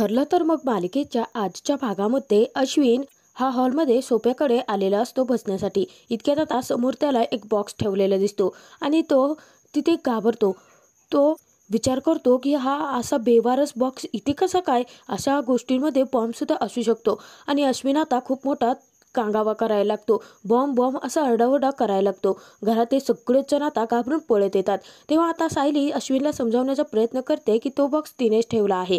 ठरलं तर मग मालिकेच्या आजच्या भागामध्ये अश्विन हा हॉलमध्ये सोफ्याकडे आलेला असतो बसण्यासाठी. इतक्यात आता समोर त्याला एक बॉक्स ठेवलेला दिसतो आणि तो तिथे घाबरतो. तो विचार करतो की हा असा बेवारस बॉक्स इथे कसा काय? अशा गोष्टींमध्ये बॉम्बसुद्धा असू शकतो. आणि अश्विन आता खूप मोठा कांगावा करायला लागतो. बॉम्ब बॉम्ब असा आरडाओरडा करायला लागतो. घरातले सगळेच जण आता घाबरून पळत येतात. तेव्हा आता सायली अश्विनला समजावण्याचा प्रयत्न करते की तो बॉक्स तिनेच ठेवला आहे.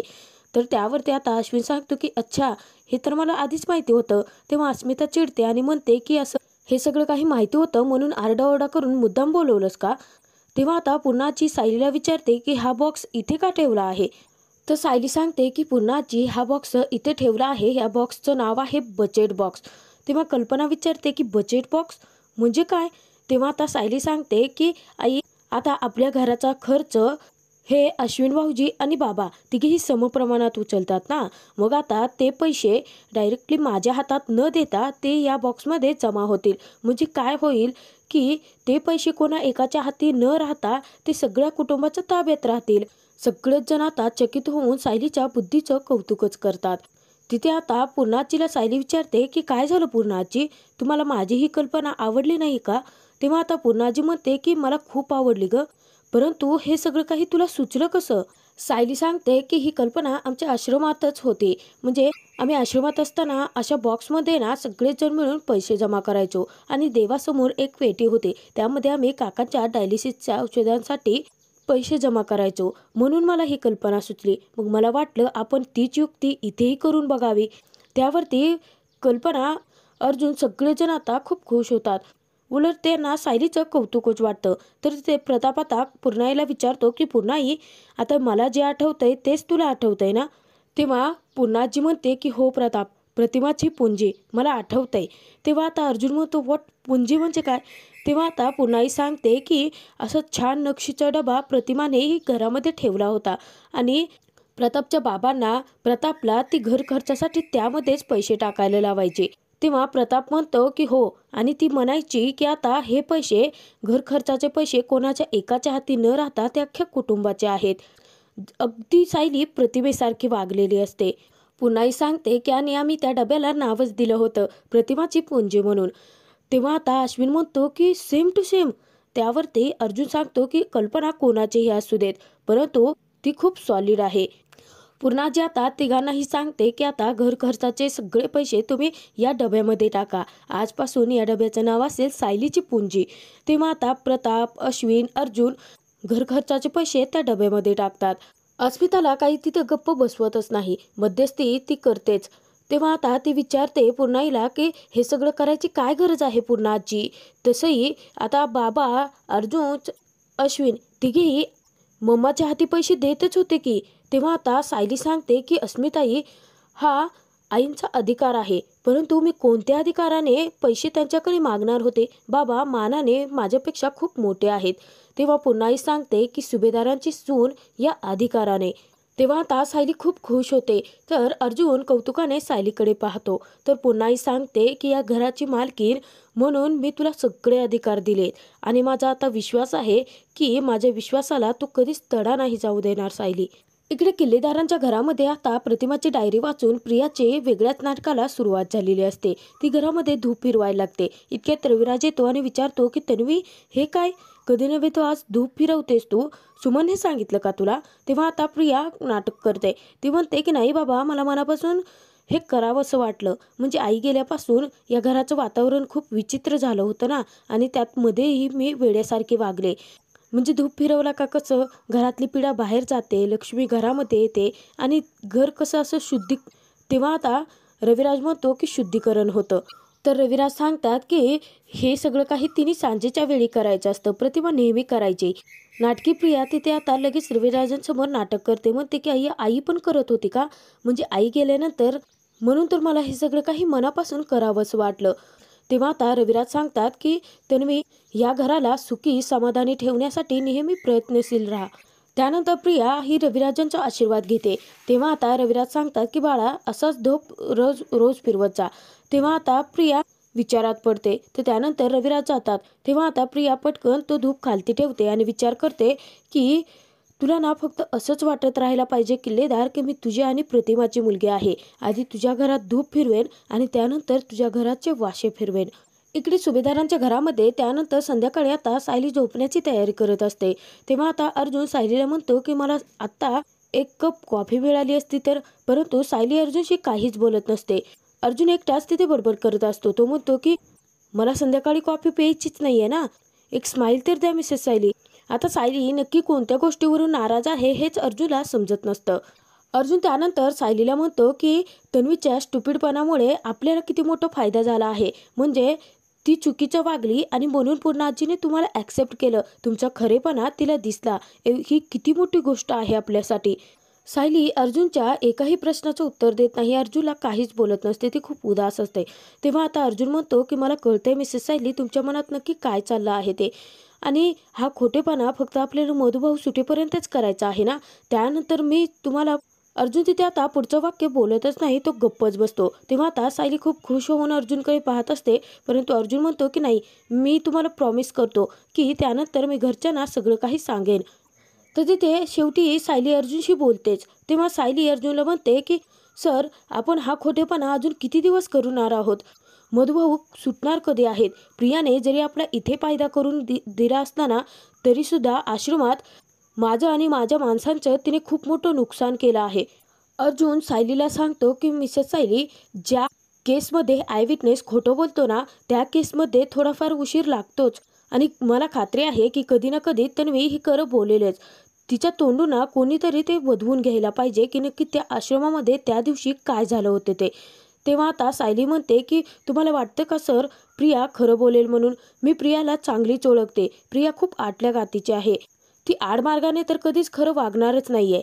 तर त्यावरती आता अश्विन सांगतो की अच्छा, हे तर मला आधीच माहिती होतं. तेव्हा अस्मिता चिडते आणि म्हणते की असं हे सगळं काही माहिती होतं म्हणून आरडाओरडा करून मुद्दाम बोलवलंस का? तेव्हा आता पुन्हा आजी सायलीला विचारते की हा बॉक्स इथे का ठेवला आहे? तर सायली सांगते की पुन्हा आजी हा बॉक्स इथे ठेवला आहे. या बॉक्सचं नाव आहे बजेट बॉक्स. तेव्हा कल्पना विचारते की बजेट बॉक्स म्हणजे काय? तेव्हा आता सायली सांगते की आई, आता आपल्या घराचा खर्च हे अश्विन भाऊजी आणि बाबा तिघेही समप्रमाणात उचलतात ना. मग आता ते पैसे डायरेक्टली माझ्या हातात न देता ते या बॉक्समध्ये जमा होतील. म्हणजे काय होईल की ते पैसे कोणा एकाच्या हाती न राहता ते सगळ्या कुटुंबाच्या ताब्यात राहतील. सगळेच जण आता चकित होऊन सायलीच्या बुद्धीचं कौतुकच करतात. तिथे आता पूर्णाजीला सायली विचारते की काय झालं पूर्णाजी, तुम्हाला माझी ही कल्पना आवडली नाही का? तेव्हा आता पूर्णाजी म्हणते की मला खूप आवडली ग, परंतु हे सगळं काही तुला सुचलं कसं? सायली सांगते की ही कल्पना आमच्या आश्रमातच होती. म्हणजे आम्ही आश्रमात असताना अशा बॉक्समध्ये ना सगळेच जण मिळून पैसे जमा करायचो आणि देवासमोर एक पेटी होती. त्यामध्ये आम्ही काकांच्या डायलिसिसच्या औषधांसाठी पैसे जमा करायचो. म्हणून मला ही कल्पना सुचली. मग मला वाटलं आपण तीच युक्ती इथेही करून बघावी. त्यावरती कल्पना, अर्जुन सगळेजण आता खूप खुश होतात. उलट त्यांना सायलीचं कौतुकच वाटतं. तर ते प्रताप आता पूर्णाईला विचारतो की पूर्णाई, आता मला जे आठवतंय तेच तुला आठवतंय ना? तेव्हा पूर्णाजी म्हणते की हो प्रताप, प्रतिमाची पुंजी मला आठवतंय. तेव्हा आता अर्जुन म्हणतो व्हॉट, पुंजी म्हणजे काय? तेव्हा आता पूर्णाई सांगते की असं छान नक्षीचा डबा प्रतिमानेही घरामध्ये ठेवला होता आणि प्रतापच्या बाबांना प्रतापला ती घर खर्चासाठी त्यामध्येच पैसे टाकायला लावायचे. तेव्हा प्रताप म्हणतो की हो, आणि ती म्हणायची की आता हे पैसे, घर खर्चाचे पैसे कोणाच्या एकाच्या हाती न राहता ते अख्ख्या कुटुंबाचे आहेत. अगदी सायली प्रतिमेसारखी वागलेली असते. पुन्हाही सांगते की आणि आम्ही त्या डब्याला नावच दिलं होतं प्रतिमाची पुंजी म्हणून. तेव्हा आता अश्विन म्हणतो की सेम टू सेम. त्यावरती अर्जुन सांगतो की कल्पना कोणाचीही असू देत, परंतु ती खूप सॉलिड आहे. पूर्णाजी आता तिघांनाही सांगते की आता घर खर्चाचे सगळे पैसे तुम्ही या डब्यामध्ये टाका. आजपासून या डब्याचं नाव असेल सायलीची पुंजी. तेव्हा आता प्रताप, अश्विन, अर्जुन घर खर्चाचे पैसे त्या डब्यामध्ये टाकतात. अस्मिताला काही तिथं गप्प बसवतच नाही. मध्यस्थी ती करतेच. तेव्हा आता ती विचारते पूर्णाईला की हे सगळं करायची काय गरज आहे पूर्णाजी? तसंही आता बाबा, अर्जुन, अश्विन तिघेही मम्माच्या हाती पैसे देतच होते की. तेव्हा आता सायली सांगते की अस्मिताई, हा आईंचा अधिकार आहे, परंतु मी कोणत्या अधिकाराने पैसे त्यांच्याकडे मागणार होते? बाबा मानाने माझ्यापेक्षा खूप मोठे आहेत. तेव्हा पुन्हाही सांगते की सुभेदारांची सून या अधिकाराने. तेव्हा आता सायली खूप खुश होते. तर अर्जुन कौतुकाने सायलीकडे पाहतो. तर पुन्हाही सांगते की या घराची मालकीण म्हणून मी तुला सगळे अधिकार दिलेत आणि माझा आता विश्वास आहे की माझ्या विश्वासाला तू कधीच तडा नाही जाऊ देणार सायली. इकडे किल्लेदारांच्या घरामध्ये आता प्रतिमाची डायरी वाचून प्रियाचे वेगळ्याच नाटकाला सुरुवात झालेली असते. ती घरामध्ये धूप फिरवायला लागते. इतक्यात रविराज येतो आणि विचारतो की तन्वी, हे काय? कधी नव्हे तो आज धूप फिरवतेस तू? सुमनने सांगितलं का तुला? तेव्हा आता प्रिया नाटक करते. ती म्हणते की नाही बाबा, मला मनापासून हे करावं असं वाटलं. म्हणजे आई गेल्यापासून या घराचं वातावरण खूप विचित्र झालं होतं ना, आणि त्यात मध्येही मी वेड्यासारखे वागले. म्हणजे धूप फिरवला का कसं घरातली पिढा बाहेर जाते, लक्ष्मी घरामध्ये येते आणि घर कसं असं तेव्हा आता रविराज म्हणतो की शुद्धीकरण होतं. तर रविराज सांगतात की हे सगळं काही तिने सांजेच्या वेळी करायचं असतं, प्रतिमा नेहमी करायची. नाटकी प्रिया तिथे आता लगेच रविराजांसमोर नाटक करते. म्हणते की आई, आई पण करत होती का? म्हणजे आई गेल्यानंतर म्हणून तर मला हे सगळं काही मनापासून करावंसं वाटलं. तेव्हा आता रविराज सांगतात की तन्वी, या घराला सुखी समाधानी ठेवण्यासाठी नेहमी प्रयत्नशील राहा. त्यानंतर प्रिया ही रविराजांचा आशीर्वाद घेते. तेव्हा आता रविराज सांगतात की बाळा, असाच धूप रोज रोज फिरवत जा. तेव्हा आता प्रिया विचारात पडते. तर त्यानंतर रविराज जातात. तेव्हा आता प्रिया पटकन तो धूप खालती ठेवते आणि विचार करते की तुला ना फक्त असंच वाटत राहायला पाहिजे किल्लेदार की मी तुझी आणि प्रतिमाची मुलगी आहे. आधी तुझ्या घरात धूप फिरवेन आणि त्यानंतर तुझ्या घराचे वाशे फिरवेन. इकडे सुभेदारांच्या घरामध्ये त्यानंतर संध्याकाळी आता सायली झोपण्याची तयारी करत असते. तेव्हा आता अर्जुन सायलीला म्हणतो की मला आत्ता एक कप कॉफी मिळाली असती तर. परंतु सायली अर्जुनशी काहीच बोलत नसते. अर्जुन एकटाच तिथे बडबड करत असतो. तो म्हणतो की मला संध्याकाळी कॉफी प्यायचीच नाहीये ना. एक स्माईल तर द्या मिसेस सायली. आता सायली नक्की कोणत्या गोष्टीवरून नाराज आहे हेच अर्जुनला समजत नसतं. अर्जुन त्यानंतर सायलीला म्हणतो की तन्वीच्या स्टुपिडपणामुळे आपल्याला किती मोठा फायदा झाला आहे. म्हणजे ती चुकीचं वागली आणि म्हणून पूर्ण आजीने तुम्हाला ॲक्सेप्ट केलं. तुमचा खरेपणा तिला दिसला. ही किती मोठी गोष्ट आहे आपल्यासाठी. सायली अर्जुनच्या एकाही प्रश्नाचं उत्तर देत नाही. अर्जुनला काहीच बोलत नसते. ती खूप उदास असते. तेव्हा आता अर्जुन म्हणतो की मला कळतंय मिसेस सायली तुमच्या मनात नक्की काय चाललं आहे ते. आणि हा खोटेपणा फक्त आपल्याला मधुभाऊ सुटेपर्यंतच करायचा आहे ना. त्यानंतर मी तुम्हाला अर्जुन तिथे आता पुढचं वाक्य बोलतच नाही. तो गप्पच बसतो. तेव्हा आता सायली खूप खुश होऊन अर्जुनकडे पाहत असते. परंतु अर्जुन म्हणतो की नाही मी तुम्हाला प्रॉमिस करतो की त्यानंतर मी घरच्यांना सगळं काही सांगेन. तर तिथे शेवटी सायली अर्जुनशी बोलतेच. तेव्हा सायली अर्जुनला म्हणते की सर आपण हा खोटेपणा अजून किती दिवस करणार आहोत. मधुभाऊ सुटणार कधी आहेत. प्रियाने जरी आपला इथे फायदा करून दिला असला ना तरीसुद्धा आश्रमात माझं आणि माझ्या माणसांचं तिने खूप मोठं नुकसान केलं आहे. अर्जुन सायलीला सांगतो की मिसेस सायली ज्या केसमध्ये आय विटनेस खोटं बोलतो ना त्या केसमध्ये थोडाफार उशीर लागतोच. आणि मला खात्री आहे की कधी ना कधी तन्वी ही खरं बोलेलच. तिच्या तोंडून कोणीतरी ते वधवून घ्यायला पाहिजे की नक्की त्या आश्रमामध्ये त्या दिवशी काय झालं होते ते. तेव्हा आता सायली म्हणते की तुम्हाला वाटतं का सर प्रिया खरं बोलेल म्हणून. मी प्रियाला चांगलीच ओळखते. प्रिया खूप आटल्या गातीची आहे. ती आडमार्गाने तर कधीच खरं वागणारच नाहीये.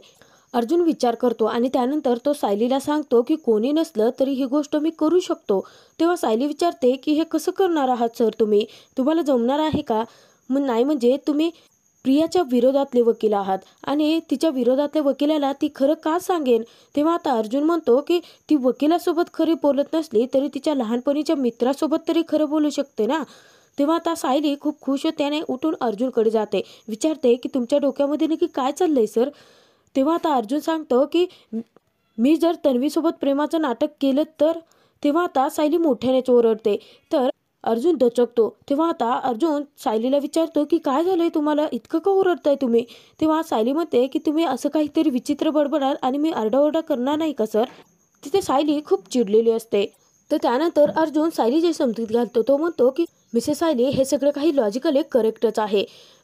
अर्जुन विचार करतो आणि त्यानंतर तो सायलीला सांगतो की कोणी नसलं तरी ही गोष्ट मी करू शकतो. तेव्हा सायली विचारते की हे कसं करणार आहात सर तुम्ही. तुम्हाला जमणार आहे का. नाही म्हणजे तुम्ही प्रियाच्या विरोधातले वकील आहात आणि तिच्या विरोधातल्या वकिलाला ती खरं का सांगेन. तेव्हा आता अर्जुन म्हणतो की ती वकिलासोबत खरी बोलत नसली तरी तिच्या लहानपणीच्या मित्रासोबत तरी खरं बोलू शकते ना. तेव्हा आता सायली खूप खुश त्याने उठून अर्जुनकडे जाते. विचारते की तुमच्या डोक्यामध्ये नक्की काय चाललंय सर. तेव्हा आता अर्जुन सांगतो की मी जर तन्वीसोबत प्रेमाचं नाटक केलं तर. तेव्हा आता सायली मोठ्यानेच ओरडते. तर अर्जुन दचकतो. तेव्हा आता अर्जुन सायलीला विचारतो की काय झालंय तुम्हाला इतकं का ओरडताय तुम्ही. तेव्हा सायली म्हणते की तुम्ही असं काहीतरी विचित्र बडबडाल आणि मी आरडाओरडा करणार नाही का सर. तिथे सायली खूप चिडलेली असते. तर त्यानंतर अर्जुन सायली जे समजूत घालतो तो म्हणतो की मिसेस सायली हे सगळं काही लॉजिकली करेक्टच आहे.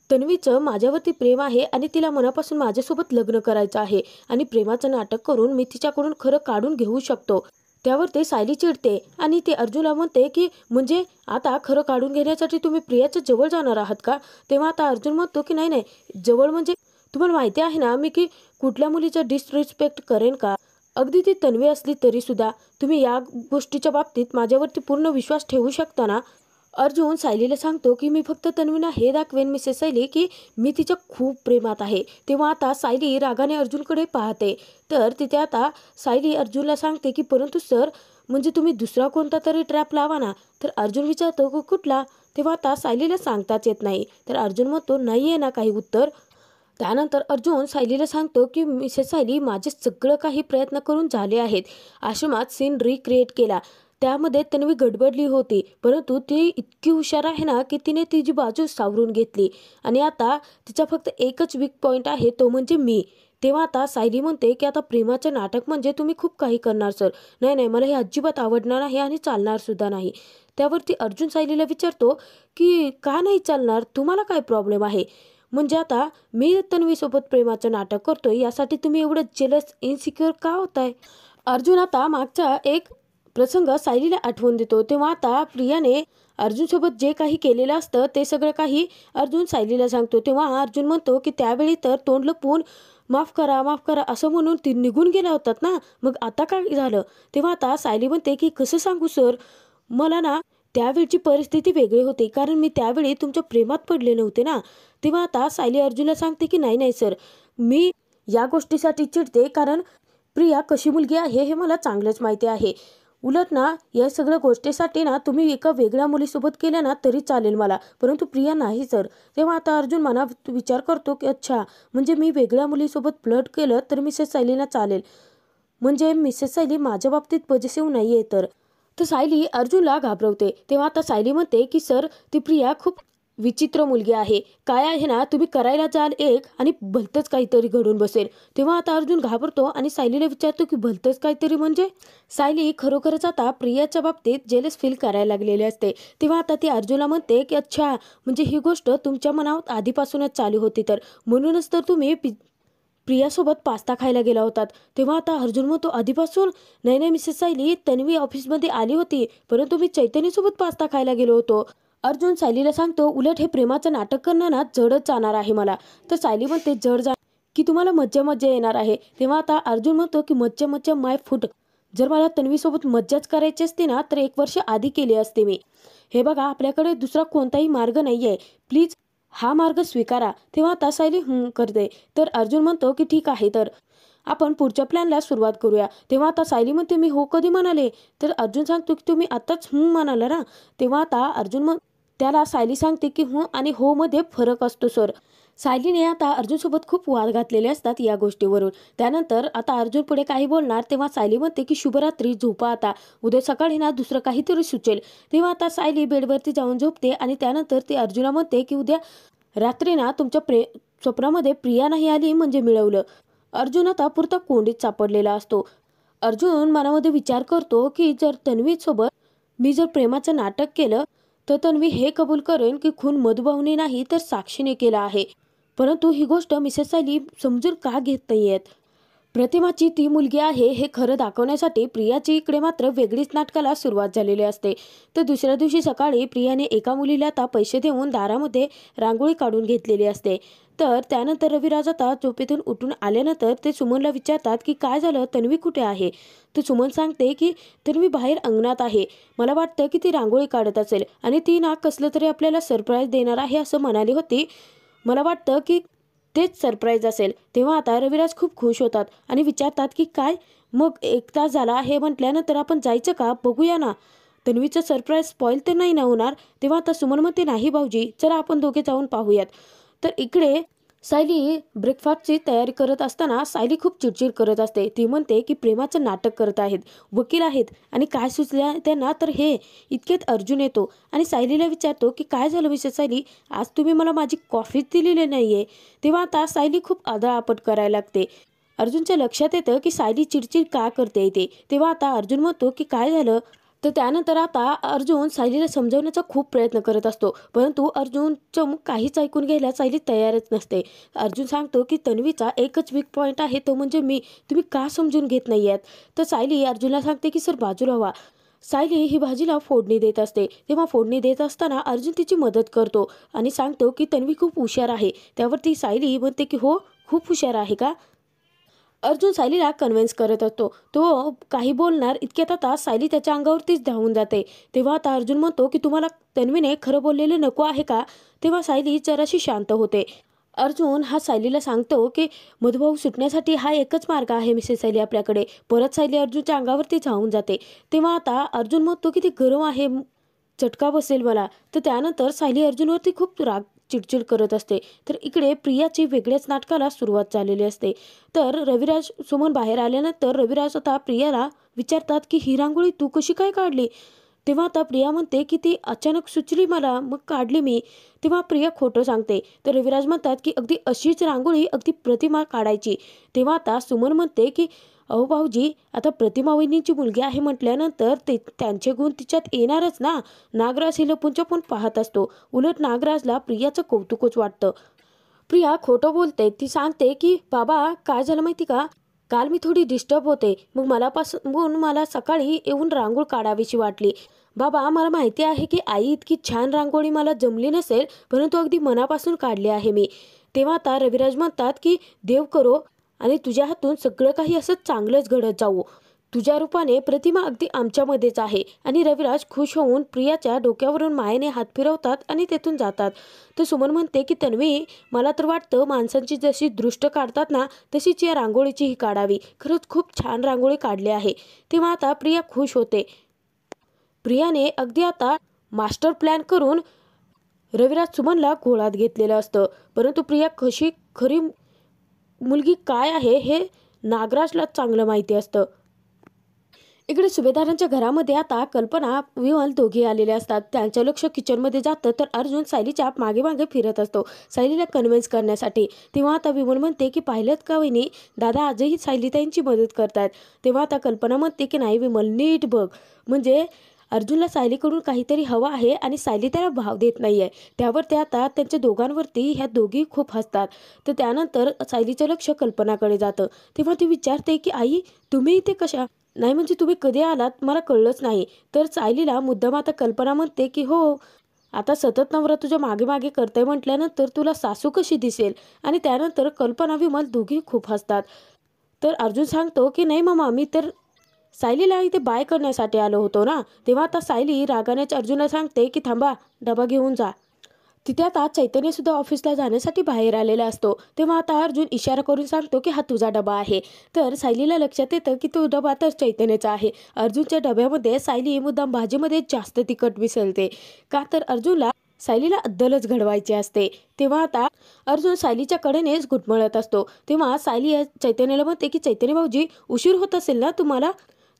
तन्वीचं माझ्यावरती प्रेम आहे आणि तिला मनापासून माझ्यासोबत लग्न करायचं आहे आणि प्रेमाचं नाटक करून मी तिच्याकडून खरं काढून घेऊ शकतो. त्यावर ते सायली चिडते आणि ते अर्जुनला म्हणते की म्हणजे आता खरं काढून घेण्यासाठी तुम्ही प्रियाच्या जवळ जाणार आहात का. तेव्हा आता अर्जुन म्हणतो की नाही जवळ म्हणजे तुम्हाला माहिती आहे ना मी की कुठल्या मुलीचा डिसरिस्पेक्ट करेन का. अगदी ती तन्वी असली तरी सुद्धा तुम्ही या गोष्टीच्या बाबतीत माझ्यावरती पूर्ण विश्वास ठेवू शकता ना. अर्जुन सायलीला सांगतो की मी फक्त तन्वीला हे दाखवेन मिसेस सायली की मी तिच्या खूप प्रेमात आहे. तेव्हा आता सायली रागाने अर्जुनकडे पाहते. तर तिथे आता सायली अर्जुनला सांगते की परंतु सर म्हणजे तुम्ही दुसरा कोणता तरी ट्रॅप लावा ना. तर अर्जुन विचारतो की कुठला. तेव्हा आता सायलीला सांगताच येत नाही. तर अर्जुन म्हणतो नाही आहे ना काही उत्तर. त्यानंतर अर्जुन सायलीला सांगतो की मिसेस सायली माझे सगळं काही प्रयत्न करून झाले आहेत. आश्रमात सीन रिक्रिएट केला. त्यामध्ये तन्वी गडबडली होती परंतु ती इतकी हुशार आहे ना की तिने तिची बाजू सावरून घेतली आणि आता तिचा फक्त एकच वीक पॉईंट आहे तो म्हणजे मी. तेव्हा आता सायली म्हणते की आता प्रेमाचं नाटक म्हणजे तुम्ही खूप काही करणार सर. नाही मला हे अजिबात आवडणार नाही आणि चालणार सुद्धा नाही. त्यावरती अर्जुन सायलीला विचारतो की का नाही चालणार तुम्हाला काय प्रॉब्लेम आहे. म्हणजे आता मी तन्वीसोबत प्रेमाचं नाटक करतोय यासाठी तुम्ही एवढं जेलस इनसिक्युअर का होताय. अर्जुन आता मागचा एक प्रसंग सायलीला आठवून देतो. तेव्हा आता प्रियाने अर्जुनसोबत जे काही केलेलं असतं ते सगळं काही अर्जुन सायलीला सांगतो. तेव्हा अर्जुन म्हणतो की त्यावेळी तर तोंड लपवून माफ करा असं म्हणून ती निघून गेल्या होतात ना मग आता काय झालं. तेव्हा आता सायली म्हणते की कसं सांगू सर मला ना त्यावेळची परिस्थिती वेगळी होती कारण मी त्यावेळी तुमच्या प्रेमात पडले नव्हते ना. तेव्हा आता सायली अर्जुनला सांगते की नाही सर मी या गोष्टीसाठी चिडते कारण प्रिया कशी मुलगी आहे हे मला चांगलंच माहिती आहे. उलट ना या सगळ्या गोष्टीसाठी ना तुम्ही एका वेगळ्या मुलीसोबत केलं ना तरी चालेल मला, परंतु प्रिया नाही सर. तेव्हा आता अर्जुन मनात विचार करतो की अच्छा, म्हणजे मी वेगळ्या मुलीसोबत फ्लर्ट केलं तर मिसेस सायलीला चालेल, म्हणजे मिसेस सायली माझ्या बाबतीत पॉझिटिव्ह नाही आहे. तर सायली अर्जुनला घाबरवते. तेव्हा आता सायली म्हणते की सर ती प्रिया खूप विचित्र मुलगी आहे. काय आहे ना, तुम्ही करायला जाल एक आणि भलतंच काहीतरी घडून बसेल. तेव्हा आता अर्जुन घाबरतो आणि सायलीला विचारतो की भलतंच काहीतरी म्हणजे? सायली खरोखरच आता प्रियाच्या बाबतीत जेलस फील करायला लागलेली असते. तेव्हा आता ती अर्जुनला म्हणते की अच्छा, म्हणजे ही गोष्ट तुमच्या मनात आधीपासूनच चालू होती, तर म्हणूनच तर तुम्ही प्रियासोबत पास्ता खायला गेला होतात. तेव्हा आता अर्जुन म्हणतो आधीपासून? नाही नाही मिसेस सायली, तन्वी ऑफिसमध्ये आली होती, परंतु मी चैतन्यसोबत पास्ता खायला गेलो होतो. अर्जुन सायलीला सांगतो उलट हे प्रेमाचं नाटक करणं ना जडच जाणार आहे मला. तर सायली म्हणते जड जा की तुम्हाला मज्जा मज्जा येणार आहे. तेव्हा आता अर्जुन म्हणतो की मज्जा मज्जा माय फूट, जर मला तन्वीसोबत मज्जाच करायची असती ना तर 1 वर्ष आधी केली असते मी. हे बघा आपल्याकडे दुसरा कोणताही मार्ग नाही आहे, प्लीज हा मार्ग स्वीकारा. तेव्हा आता सायली करते. तर अर्जुन म्हणतो की ठीक आहे, तर आपण पुढच्या प्लॅनला सुरुवात करूया. तेव्हा आता सायली म्हणते मी हो कधी म्हणाले? तर अर्जुन सांगतो की तुम्ही आताच म्हणाला ना. तेव्हा आता अर्जुन त्याला सायली सांगते की आणि हो मध्ये फरक असतो सर. सायलीने आता अर्जुनसोबत खूप वाद घातलेले असतात या गोष्टीवरून. त्यानंतर आता अर्जुन पुढे काही बोलणार तेव्हा सायली म्हणते की शुभरात्री, झोपा आता, उद्या सकाळी ना दुसरं काहीतरी सुचेल. तेव्हा आता सायली बेडवरती जाऊन झोपते आणि त्यानंतर ती अर्जुनला म्हणते की उद्या रात्री ना तुमच्या स्वप्नामध्ये प्रिया नाही आली म्हणजे मिळवलं. अर्जुन आता पुरता कोंडीत सापडलेला असतो. अर्जुन मनामध्ये विचार करतो की जर तन्वीसोबत मी जर प्रेमाचं नाटक केलं तर तन्वी हे कबूल करेन की खून मधुभाऊने नाही तर साक्षीने केला आहे. परंतु ही गोष्ट मिसेस सायली समजून का घेत नाहीयेत? प्रतिमाची ती मुलगी आहे हे खरं दाखवण्यासाठी प्रियाची इकडे मात्र वेगळीच नाटकाला सुरुवात झालेली असते. तर दुसऱ्या दिवशी सकाळी प्रियाने एका मुलीला आता पैसे देऊन दारामध्ये रांगोळी काढून घेतलेली असते. तर त्यानंतर रविराज आता झोपेतून उठून आल्यानंतर ते सुमनला विचारतात की काय झालं, तन्वी कुठे आहे? तर सुमन सांगते की तन्वी बाहेर अंगणात आहे, मला वाटतं की ती रांगोळी काढत असेल आणि ती ना कसलं तरी आपल्याला सरप्राईज देणार आहे असं म्हणाली होती, मला वाटतं की तेच सरप्राईज असेल. तेव्हा आता रविराज खूप खुश होतात आणि विचारतात की काय मग 1 तास झाला हे म्हटल्यानंतर आपण जायचं का, बघूया ना, तन्वीचं सरप्राईज स्पॉईल तर नाही ना होणार? तेव्हा आता सुमन म्हणते नाही भाऊजी, चला आपण दोघे जाऊन पाहूयात. तर इकडे सायली ब्रेकफास्टची तयारी करत असताना सायली खूप चिडचिड करत असते. ती म्हणते की प्रेमाचं नाटक करत आहेत, वकील आहेत आणि काय सुचल्या त्यांना. तर हे इतक्यात अर्जुन येतो आणि सायलीला विचारतो की काय झालं मिसेस सायली, आज तुम्ही मला माझी कॉफीच दिलेली नाहीये. तेव्हा आता सायली खूप आदळआपट करायला लागते. अर्जुनच्या लक्षात येतं की सायली चिडचिड का करते ते. तेव्हा आता अर्जुन म्हणतो की काय झालं? तर त्यानंतर आता अर्जुन सायलीला समजवण्याचा खूप प्रयत्न करत असतो, परंतु अर्जुनचं काहीच ऐकून घ्यायला सायली तयारच नसते. अर्जुन सांगतो की तन्वीचा एकच वीक पॉईंट आहे, तो म्हणजे मी, तुम्ही का समजून घेत नाही आहेत? तर सायली अर्जुनला सांगते की सर बाजूला व्हा. सायली ही भाजीला फोडणी देत असते. तेव्हा फोडणी देत असताना अर्जुन तिची मदत करतो आणि सांगतो की तन्वी खूप हुशार आहे. त्यावरती सायली म्हणते की हो, खूप हुशार आहे का? अर्जुन सायलीला कन्व्हिन्स करत असतो. तो काही बोलणार इतक्यात आता सायली त्याच्या अंगावरतीच धावून जाते. तेव्हा आता अर्जुन म्हणतो की तुम्हाला तन्वीने खरं बोललेलं नको आहे का? तेव्हा सायली जराशी शांत होते. अर्जुन हा सायलीला सांगतो की मधुभाऊ सुटण्यासाठी हा एकच मार्ग आहे मिसेस सायली आपल्याकडे. परत सायली अर्जुनच्या अंगावरती धावून जाते. तेव्हा आता अर्जुन म्हणतो की ती गरम आहे, चटका बसेल मला. तर त्यानंतर सायली अर्जुनवरती खूप चिडचिड करत असते. तर इकडे प्रियाची वेगळ्याच नाटकाला सुरुवात झालेली असते. तर रविराज सुमन बाहेर आल्यानंतर रविराज आता प्रियाला विचारतात की ही रांगोळी तू कशी काय काढली? तेव्हा आता प्रिया म्हणते की ती अचानक सुचली मला, मग काढली मी. तेव्हा प्रिया खोटं सांगते. तर रविराज म्हणतात की अगदी अशीच रांगोळी अगदी प्रतिमा काढायची. तेव्हा आता सुमन म्हणते की अहो भाऊजी, आता प्रतिमा वहिनीची मुलगी आहे म्हटल्यानंतर त्यांचे गुण तिच्यात येणारच ना. नागराज ही लपून छपून पाहत असतो. उलट नागराजला प्रियाचं कौतुकच वाटतं. प्रिया खोटं बोलते. ती सांगते की बाबा काय झालं माहिती का, काल मी थोडी डिस्टर्ब होते, मग मला सकाळी येऊन रांगोळ काढावीशी वाटली. बाबा मला माहिती आहे की आई इतकी छान रांगोळी मला जमली नसेल, परंतु अगदी मनापासून काढली आहे मी. तेव्हा आता रविराज म्हणतात की देव करो आणि तुझ्या हातून सगळं काही असं चांगलंच घडत जावो. तुझ्या रूपाने प्रतिमा अगदी आमच्यामध्येच आहे. आणि रविराज खुश होऊन प्रियाच्या डोक्यावरून मायेने हात फिरवतात आणि तेथून जातात. तर सुमन म्हणते की तन्वी, मला तर वाटतं माणसांची जशी दृष्ट काढतात ना तशीच या रांगोळीचीही काढावी. खरंच खूप छान रांगोळी काढली आहे. तेव्हा आता प्रिया खुश होते. प्रियाने अगदी आता मास्टर प्लॅन करून रविराज सुमनला घोळात घेतलेलं असतं. परंतु प्रिया कशी खरी मुलगी काय आहे हे नागराजला चांगलं माहिती असतं. इकडे सुभेदारांच्या घरामध्ये आता कल्पना विमल दोघे आलेले असतात. त्यांचं लक्ष किचनमध्ये जातं तर अर्जुन सायलीच्या मागे मागे फिरत असतो सायलीला कन्व्हिन्स करण्यासाठी. तेव्हा आता विमल म्हणते की पाहिलं का वहिनी, दादा आजही सायलीताईंची मदत करतायत. तेव्हा आता कल्पना म्हणते की नाही विमल, नीट बघ, म्हणजे अर्जुनला सायलीकडून काहीतरी हवं आहे आणि सायली त्याला भाव देत नाही आहे. त्यावर ते आता त्यांच्या दोघांवरती ह्या दोघी खूप हसतात. तर त्यानंतर सायलीचं लक्ष कल्पनाकडे जातं. तेव्हा ती विचारते की आई, तुम्ही इथे कशा? नाही म्हणजे तुम्ही कधी आलात मला कळलंच नाही. तर सायलीला मुद्दाम आता कल्पना म्हणते की हो, आता सतत नवरा तुझ्या मागे मागे करते म्हटल्यानंतर तुला सासू कशी दिसेल. आणि त्यानंतर कल्पना विमल दोघी खूप हसतात. तर अर्जुन सांगतो की नाही मामा, मी तर सायलीला इथे बाय करण्यासाठी आलो होतो ना. तेव्हा आता सायली रागानेच अर्जुनला सांगते की थांबा, डबा घेऊन जा. तिथे आता चैतन्य सुद्धा ऑफिसला जाण्यासाठी बाहेर आलेला असतो. तेव्हा आता अर्जुन इशारा करून सांगतो की हा तुझा डबा आहे. तर सायलीला लक्षात येतं की तो डबा तर चैतन्याचा आहे. अर्जुनच्या डब्यामध्ये सायली मुद्दाम भाजीमध्ये जास्त तिखट मिसळते. का तर अर्जुनला सायलीला अद्दलच घडवायची असते. तेव्हा आता अर्जुन सायलीच्या कडेनेच घुटमळत असतो. तेव्हा सायली चैतन्याला म्हणते की चैतन्य भाऊजी, उशीर होत असेल ना तुम्हाला?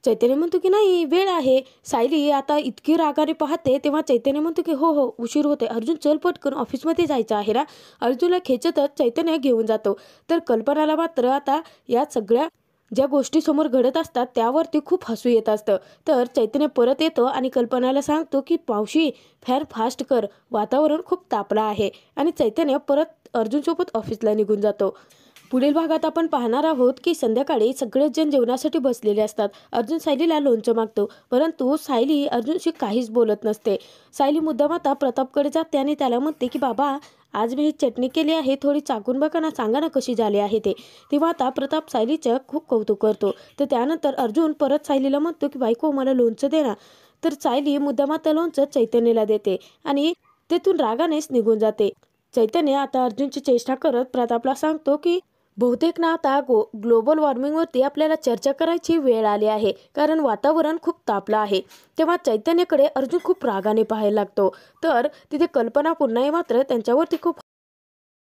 चैतन्य म्हणतो की नाही, वेळ आहे. सायली आता इतकी रागाने पाहते. तेव्हा चैतन्य म्हणतो की हो हो, उशीर होते. अर्जुन चल पटकन, ऑफिसमध्ये जायचं आहे ना. अर्जुनला खेचतच चैतन्य घेऊन जातो. तर कल्पनाला मात्र आता या सगळ्या ज्या गोष्टी समोर घडत असतात त्यावरती खूप हसू येत असतं. तर चैतन्य परत येतो आणि कल्पनाला सांगतो की मावशी, फॅन फास्ट कर, वातावरण खूप तापलं आहे. आणि चैतन्य परत अर्जुनसोबत ऑफिसला निघून जातो. पुढील भागात आपण पाहणार आहोत की संध्याकाळी सगळेच जण जेवणासाठी बसलेले असतात. अर्जुन सायलीला लोणचं मागतो, परंतु सायली अर्जुनशी काहीच बोलत नसते. सायली मुद्दाम आता प्रतापकडे जाते आणि त्याला म्हणते की बाबा, आज मी ही चटणी केली आहे, थोडी चाकून बघा ना, सांगा ना कशी झाली आहे ते. तेव्हा आता प्रताप सायलीचं खूप कौतुक करतो. तर त्यानंतर अर्जुन परत सायलीला म्हणतो की बायको, मला लोणचं दे ना. तर सायली मुद्दाम आता लोणचं चैतन्याला देते आणि तेथून रागानेच निघून जाते. चैतन्य आता अर्जुनची चेष्टा करत प्रतापला सांगतो की बहुतेक ना आता ग्लोबल वॉर्मिंगवरती आपल्याला चर्चा करायची वेळ आली आहे, कारण वातावरण खूप तापलं आहे. तेव्हा चैतन्यकडे अर्जुन खूप रागाने पाहायला लागतो. तर तिथे कल्पना पुन्हा मात्र त्यांच्यावरती खूप